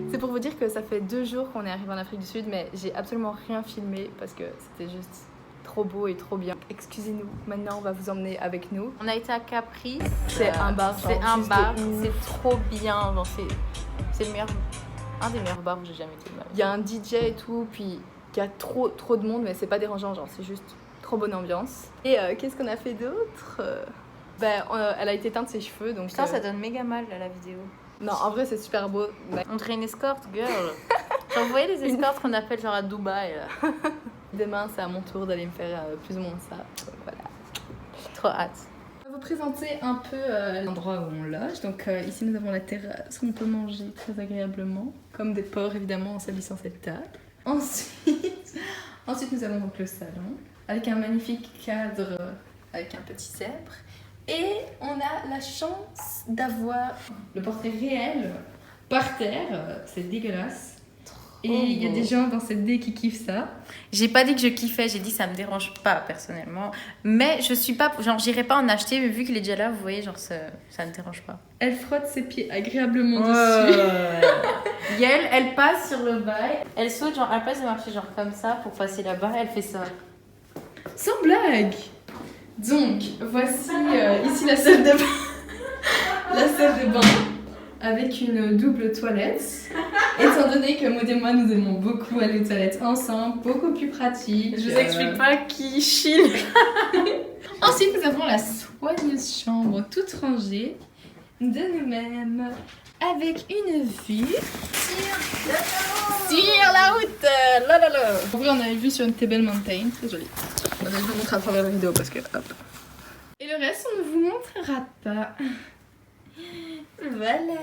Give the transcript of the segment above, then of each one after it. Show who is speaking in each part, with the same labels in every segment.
Speaker 1: C'est pour vous dire que ça fait 2 jours qu'on est arrivé en Afrique du Sud, mais j'ai absolument rien filmé parce que c'était juste trop beau et trop bien. Excusez-nous, maintenant on va vous emmener avec nous.
Speaker 2: On a été à Capri.
Speaker 1: C'est un bar,
Speaker 2: c'est un bar, c'est trop bien. Genre c'est le meilleur, un des meilleurs bars où j'ai jamais été de ma vie.
Speaker 1: Il y a un DJ et tout, puis il y a trop de monde, mais c'est pas dérangeant, genre c'est juste trop bonne ambiance. Et qu'est-ce qu'on a fait d'autre? Elle a été teinte ses cheveux, donc...
Speaker 2: Putain, ça donne méga mal là, la vidéo.
Speaker 1: Non, en vrai c'est super beau.
Speaker 2: On dirait une escorte, girl. Genre, vous voyez les escortes qu'on appelle genre à Dubaï là.
Speaker 1: Demain c'est à mon tour d'aller me faire plus ou moins ça, donc voilà.
Speaker 2: Trop hâte.
Speaker 1: On va vous présenter un peu l'endroit où on loge. Donc ici nous avons la terrasse où on peut manger très agréablement, comme des porcs évidemment en s'habillant cette table. Ensuite nous avons donc le salon avec un magnifique cadre avec un petit zèbre. Et on a la chance d'avoir le portrait réel par terre, c'est dégueulasse. Et il y a des gens dans cette dé qui kiffent ça.
Speaker 2: J'ai pas dit que je kiffais, j'ai dit ça me dérange pas personnellement. Mais je suis pas, genre j'irai pas en acheter, mais vu qu'il est déjà là, vous voyez, genre ça me dérange pas.
Speaker 1: Elle frotte ses pieds agréablement dessus.
Speaker 2: Yael, elle passe sur le bail, elle saute, genre elle passe de marcher genre comme ça pour passer là-bas, elle fait ça.
Speaker 1: Sans blague. Donc, voici ici la salle de bain. La salle de bain avec une double toilette. Étant donné que Maud et moi, nous aimons beaucoup aller aux toilettes ensemble, beaucoup plus pratique.
Speaker 2: Je vous explique pas qui chill.
Speaker 1: Ensuite, nous avons la soigneuse chambre toute rangée de nous-mêmes avec une vue sur la route. Là, là, là. En vrai, on avait vu sur une Table Mountain, très jolie. Je vais vous montrer à travers la vidéo parce que hop. Et le reste, on ne vous montrera pas. Voilà.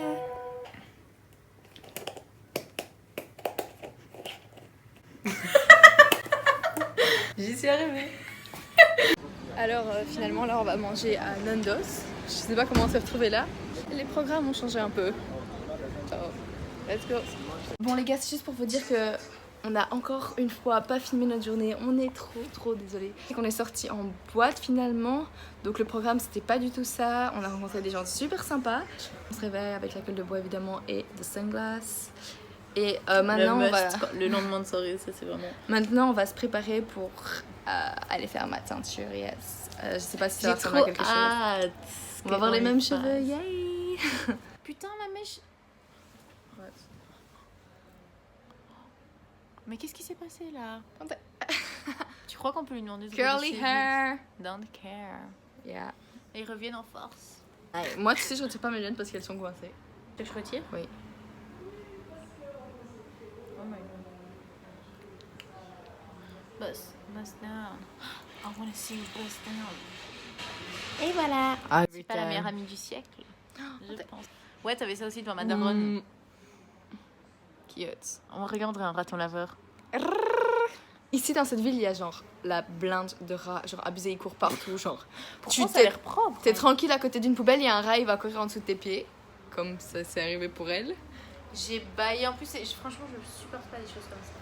Speaker 2: J'y suis arrivée.
Speaker 1: Alors finalement là on va manger à Nandos. Je sais pas comment on s'est retrouvé là. Les programmes ont changé un peu. So, let's go. Bon les gars, c'est juste pour vous dire que on a encore une fois pas filmé notre journée. On est trop désolé. On est sorti en boîte finalement. Donc le programme c'était pas du tout ça. On a rencontré des gens super sympas. On se réveille avec la gueule de bois évidemment et de sunglass. Et maintenant on va...
Speaker 2: Le lendemain de soirée, ça c'est vraiment...
Speaker 1: Maintenant on va se préparer pour aller faire ma teinture, yes. Je sais pas si ça va ressembler à quelque chose. On va avoir les mêmes cheveux, yay.
Speaker 2: Putain ma mèche. Mais qu'est-ce qui s'est passé là? Tu crois qu'on peut lui demander de
Speaker 1: Curly hair.
Speaker 2: Don't care.
Speaker 1: Yeah.
Speaker 2: Et ils reviennent en force.
Speaker 1: Ouais, moi tu sais je retire pas mes lunettes parce qu'elles sont coincées.
Speaker 2: Que je retire?
Speaker 1: Oui.
Speaker 2: Oh my god. Bust down. I wanna see you bust down. Et voilà. C'est pas la meilleure amie du siècle, je pense. Ouais, t'avais ça aussi devant ma daronne.
Speaker 1: Cute.
Speaker 2: On regarderait un raton laveur.
Speaker 1: Ici dans cette ville il y a genre la blinde de rats, genre abusé, ils courent partout, genre.
Speaker 2: Pourquoi ça a l'air propre?
Speaker 1: T'es tranquille à côté d'une poubelle, il y a un rat, il va courir en dessous de tes pieds, comme ça s'est arrivé pour elle.
Speaker 2: J'ai baillé en plus, franchement je supporte pas des choses comme ça.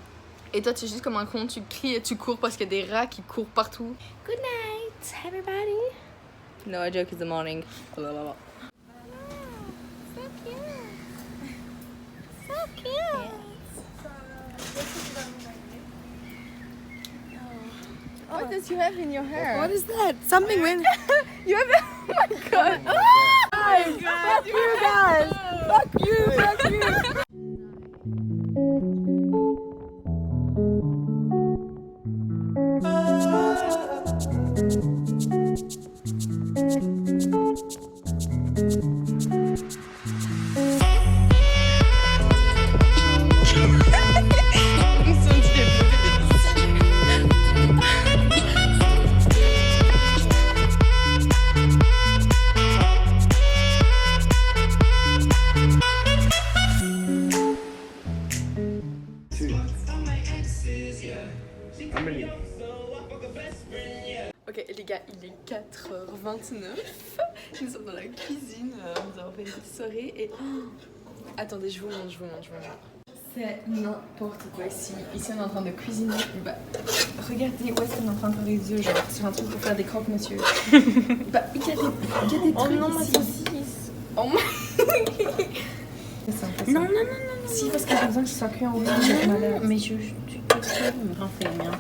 Speaker 1: Et toi tu es juste comme un con, tu cries et tu cours parce qu'il y a des rats qui courent partout.
Speaker 2: Good night everybody.
Speaker 1: No, a joke is the morning.
Speaker 2: So cute. So cute.
Speaker 1: What does you have in your hair?
Speaker 3: What is that? Something went.
Speaker 1: You have a... Oh my god!
Speaker 3: Oh my God. Fuck you guys! Fuck you! Fuck you!
Speaker 1: Ok les gars, il est 4h29. Nous sommes dans la cuisine, nous avons fait une petite soirée et Attendez, je vous montre. C'est n'importe quoi ici. Ici, on est en train de cuisiner. Bah, regardez où est-ce qu'on est en train de faire les œufs, genre sur un truc pour faire des croques, monsieur. Bah, il y a des trucs
Speaker 2: Oh non, ma
Speaker 1: ici.
Speaker 2: saucisse.
Speaker 1: Oh non. Si, parce que j'ai besoin que ce soit cuit en haut.
Speaker 2: Mais tu te fais me rincer bien.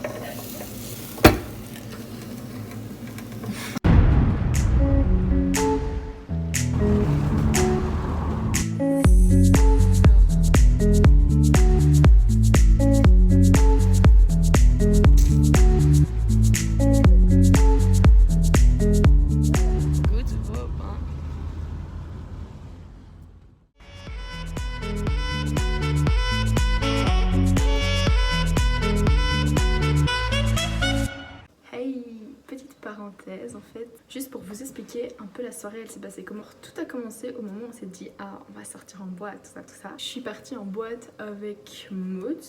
Speaker 1: En fait, juste pour vous expliquer un peu la soirée, elle s'est passée comment. Tout a commencé au moment où on s'est dit ah on va sortir en boîte, tout ça. Je suis partie en boîte avec Maud,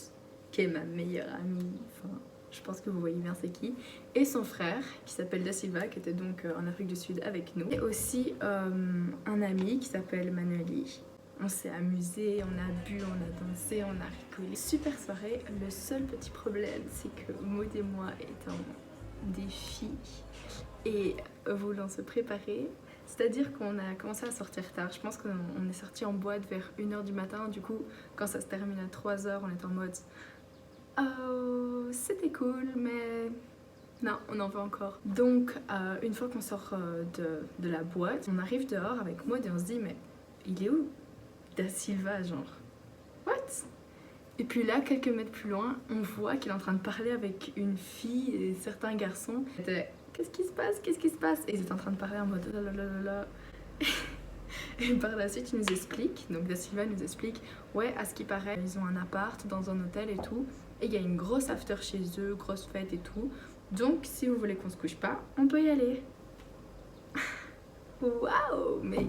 Speaker 1: qui est ma meilleure amie, enfin je pense que vous voyez bien c'est qui, et son frère qui s'appelle Da Silva, qui était donc en Afrique du Sud avec nous, et aussi un ami qui s'appelle Manueli. On s'est amusé, on a bu, on a dansé, on a rigolé. Super soirée. Le seul petit problème, c'est que Maud et moi étant des filles et voulant se préparer, c'est-à-dire qu'on a commencé à sortir tard. Je pense qu'on est sorti en boîte vers 1h du matin. Du coup, quand ça se termine à 3h, on est en mode oh, c'était cool, mais non, on en veut encore. Donc, une fois qu'on sort de la boîte, on arrive dehors avec Maud et on se dit mais il est où Da Silva, genre what? Et puis là, quelques mètres plus loin, on voit qu'il est en train de parler avec une fille et certains garçons. Qu'est-ce qui se passe? Qu'est-ce qui se passe? Et ils étaient en train de parler en mode là. Et par la suite, ils nous expliquent, donc Da Silva nous explique, ouais, à ce qui paraît, ils ont un appart dans un hôtel et tout. Et il y a une grosse after chez eux, grosse fête et tout. Donc, si vous voulez qu'on se couche pas, on peut y aller. Waouh, mais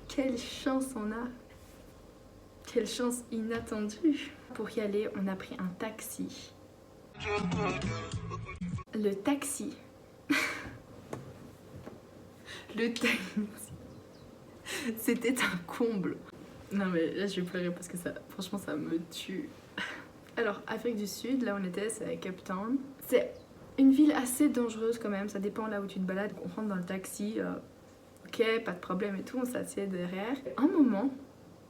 Speaker 1: quelle chance on a! Quelle chance inattendue! Pour y aller, on a pris un taxi. Le taxi. Le taxi. C'était un comble. Non mais là je vais pleurer parce que ça, franchement ça me tue. Alors, Afrique du Sud, là où on était, c'est à Cape Town. C'est une ville assez dangereuse quand même, ça dépend là où tu te balades. On rentre dans le taxi, ok, pas de problème et tout, on s'assied derrière. Un moment,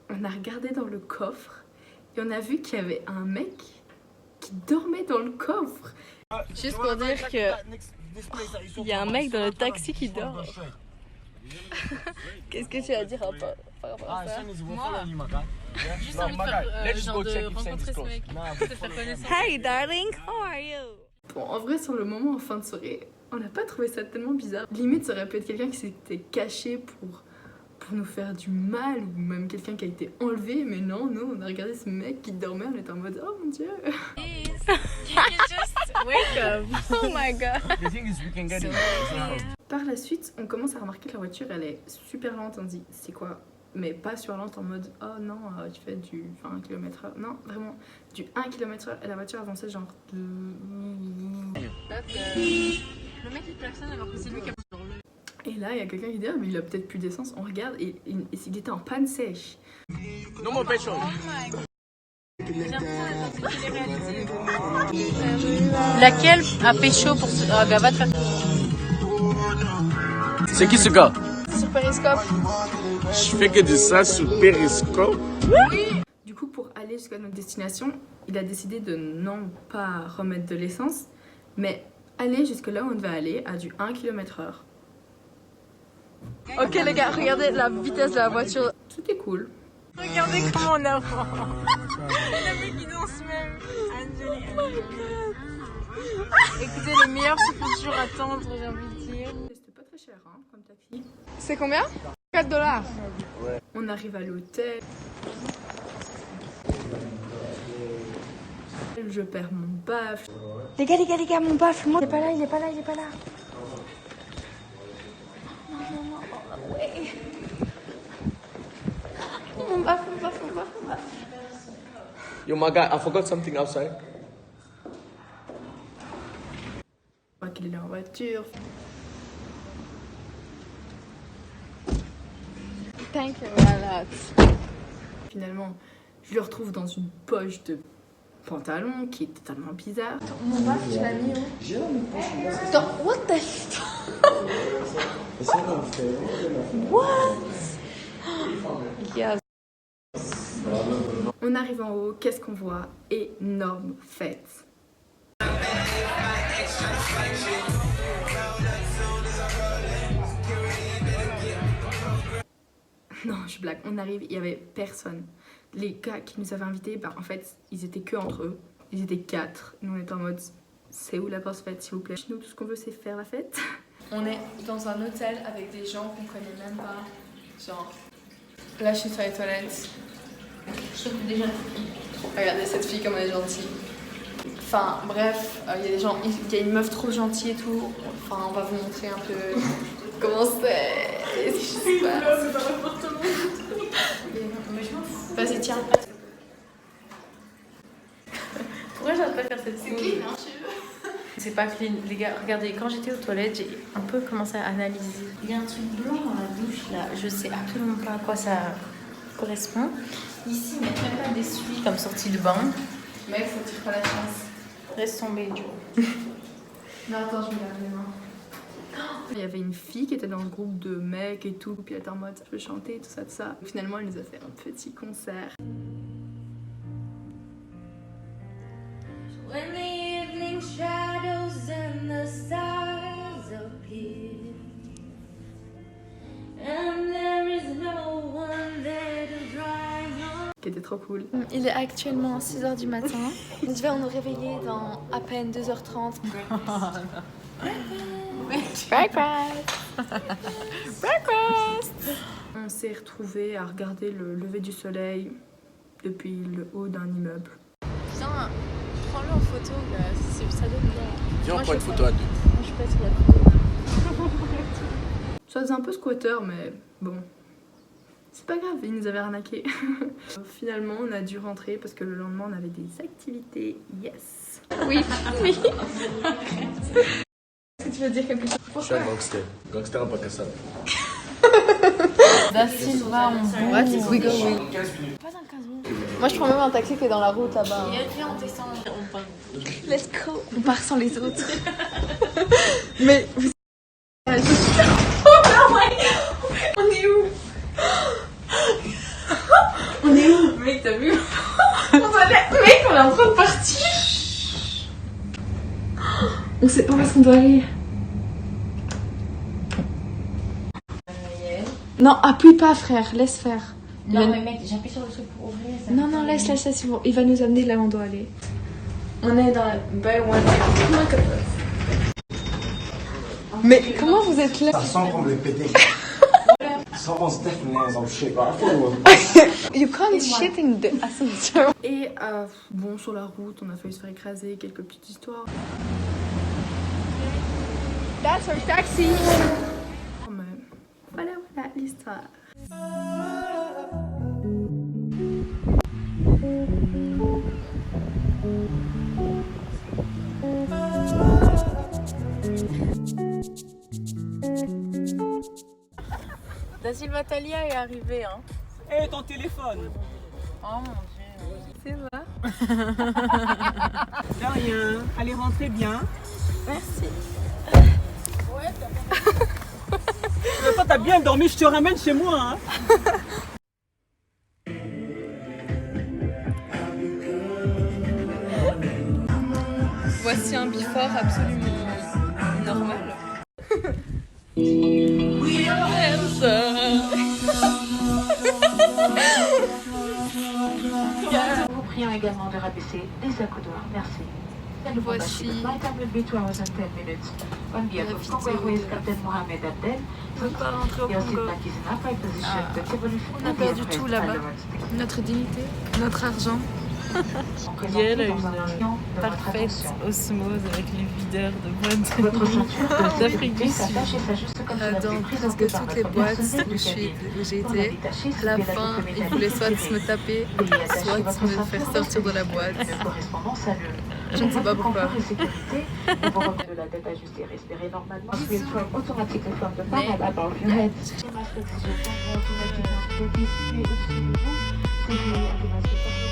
Speaker 1: on a regardé dans le coffre et on a vu qu'il y avait un mec qui dormait dans le coffre.
Speaker 3: Juste pour dire que il y a un mec dans le taxi qui dort. Qu'est-ce que tu as à dire par rapport à ça?
Speaker 2: Moi, juste envie de faire, genre de rencontrer ce mec, de faire connaissance.
Speaker 3: Hey darling, how are you?
Speaker 1: Bon, en vrai, sur le moment, en fin de soirée, on n'a pas trouvé ça tellement bizarre. Limite, ça aurait pu être quelqu'un qui s'était caché pour nous faire du mal, ou même quelqu'un qui a été enlevé, mais non, nous, on a regardé ce mec qui dormait, on était en mode oh mon dieu.
Speaker 2: You can just wake up.
Speaker 3: Oh my god.
Speaker 4: The thing is, we can get it.
Speaker 1: Par la suite, on commence à remarquer que la voiture, elle est super lente. On se dit, c'est quoi? Mais pas sur lente en mode, oh non, tu fais du 20 km/h. Non, vraiment, du 1 km/h. Et la voiture avançait genre...
Speaker 2: Le mec il klaxonne alors que c'est lui qui a pas sur le...
Speaker 1: Et là, il y a quelqu'un qui dit, ah, mais il a peut-être plus d'essence. On regarde et il était en panne sèche.
Speaker 4: No more petrol.
Speaker 2: Laquelle a pécho pour ce... Ah, va te faire...
Speaker 4: C'est qui ce gars?
Speaker 3: Sur Periscope.
Speaker 4: Je fais que de ça sur Periscope.
Speaker 1: Du coup, pour aller jusqu'à notre destination, il a décidé de non pas remettre de l'essence, mais aller jusque là où on devait aller à du 1 km/h.
Speaker 3: Ok les gars, regardez la vitesse de la voiture.
Speaker 1: C'était cool.
Speaker 3: Regardez comment on avance.
Speaker 2: Le mec il danse même. Écoutez, les meilleurs se font toujours attendre, j'ai envie de dire.
Speaker 1: C'était pas très cher hein, comme taxi.
Speaker 3: C'est combien? 4 $.
Speaker 1: On arrive à l'hôtel. Je perds mon baf.
Speaker 3: Les gars, mon baf, moi. Il est pas là. Non, ouais. Mon baf.
Speaker 4: Yo, my guy, I forgot something outside.
Speaker 1: Je crois qu'il est en voiture. Thank you a lot. Finalement, je le retrouve dans une poche de pantalon qui est totalement bizarre. Attends, mon bac, tu l'as mis où? Attends, what the fuck? What? Yes. On arrive en haut, qu'est-ce qu'on voit? Énorme fête. Non, je blague. On arrive, il y avait personne. Les gars qui nous avaient invités, bah, en fait, ils étaient que entre eux. Ils étaient 4. Nous, on était en mode, c'est où la grosse fête, s'il vous plaît? Chez nous, tout ce qu'on veut, c'est faire la fête. On est dans un hôtel avec des gens qu'on connaît même pas. Genre, là, je suis sur les toilettes. Je trouve déjà une fille. Regardez cette fille comme elle est gentille. Enfin, bref, il y a des gens, il y a une meuf trop gentille et tout. Enfin, on va vous montrer un peu comment c'est. Et je sais pas. C'est dans l'appartement. Mais je m'en fous. Vas-y, tiens.
Speaker 2: Pourquoi j'arrête pas de faire cette
Speaker 1: C'est clean, hein, chez eux.
Speaker 2: C'est pas clean. Les gars, regardez, quand j'étais aux toilettes, j'ai un peu commencé à analyser. Il y a un truc blanc dans la douche là. Je sais absolument pas à quoi ça correspond. Ici, ils mettent même pas d'essuie comme sortie de bain.
Speaker 1: Mec, ça tire pas la chance.
Speaker 2: Reste tombé, Joe.
Speaker 1: Non, attends, je me lave les mains. Il y avait une fille qui était dans le groupe de mecs et tout, puis elle était en mode je veux chanter, tout ça, tout ça. Finalement, elle nous a fait un petit concert.
Speaker 5: When the evening shadows and the stars appear, and there is no one there to dry your
Speaker 1: Qui était trop cool.
Speaker 3: Il est actuellement 6h du matin. Nous devons nous réveiller dans à peine 2h30. Breakfast. Breakfast.
Speaker 1: On s'est retrouvés à regarder le lever du soleil depuis le haut d'un immeuble.
Speaker 3: Viens, prends-le en photo, là. Ça donne bien.
Speaker 4: Viens, on
Speaker 3: Moi,
Speaker 4: prend
Speaker 3: je
Speaker 4: une
Speaker 3: sais
Speaker 4: photo
Speaker 3: pas.
Speaker 4: à deux.
Speaker 3: Moi, je suis pas sur la photo.
Speaker 1: Ça faisait un peu squatter, mais bon. C'est pas grave, ils nous avaient arnaqué. Finalement, on a dû rentrer parce que le lendemain, on avait des activités. Yes.
Speaker 3: Oui, oui. Est-ce que tu veux dire quelque chose?
Speaker 4: Je suis un gangster. Gangster en pas que ça.
Speaker 2: Da Silva, on
Speaker 3: What? We go, we go. Pas dans 15 minutes. Moi, je prends même un taxi qui est dans la route là-bas.
Speaker 2: Viens, on descend, on part.
Speaker 3: Let's go. On part sans les autres. Mais vous... On est où? On est où? Mec, t'as vu? Mec, on est en train de partir. On sait pas où est-ce qu'on doit aller. Non, appuie pas, frère. Laisse faire.
Speaker 2: Non, mais mec, j'appuie sur le truc pour ouvrir. Ça
Speaker 3: Non, non, laisse, c'est bon. Il va nous amener là où on doit aller. On est dans la Bay One. Mais comment vous êtes là?
Speaker 6: Ça sent comme les pétés. Ça sent Stephen some shit.
Speaker 3: You can't shit in the ascensor.
Speaker 1: Et bon, sur la route, on a failli se faire écraser, quelques petites histoires.
Speaker 3: That's our taxi.
Speaker 1: Mais voilà l'histoire.
Speaker 2: Da Silva Talia est arrivée, hein.
Speaker 7: Hé, ton téléphone!
Speaker 2: Oh mon dieu.
Speaker 3: C'est vrai.
Speaker 7: De rien. Allez, rentrez bien.
Speaker 3: Merci.
Speaker 7: Mais toi, t'as bien dormi, je te ramène chez moi, hein.
Speaker 1: Voici un before absolument normal.
Speaker 8: Nous prions également de rabaisser les accoudoirs. Merci.
Speaker 1: Voici
Speaker 8: On
Speaker 3: a perdu tout là-bas. Notre dignité, notre argent.
Speaker 2: Yael a une parfaite osmose avec les videurs de boîtes d'Afrique du Sud.
Speaker 1: dans presque toutes les boîtes où j'ai été, à la fin, ils voulaient soit me taper, soit me faire sortir de la boîte. Je ne sais pas pourquoi.
Speaker 8: Confort et sécurité. On vous recommande de la tête ajustée, respirer normalement. Switch from automatic from the panel above your head. Masque de automatiquement au-dessus de vous. C'est une masque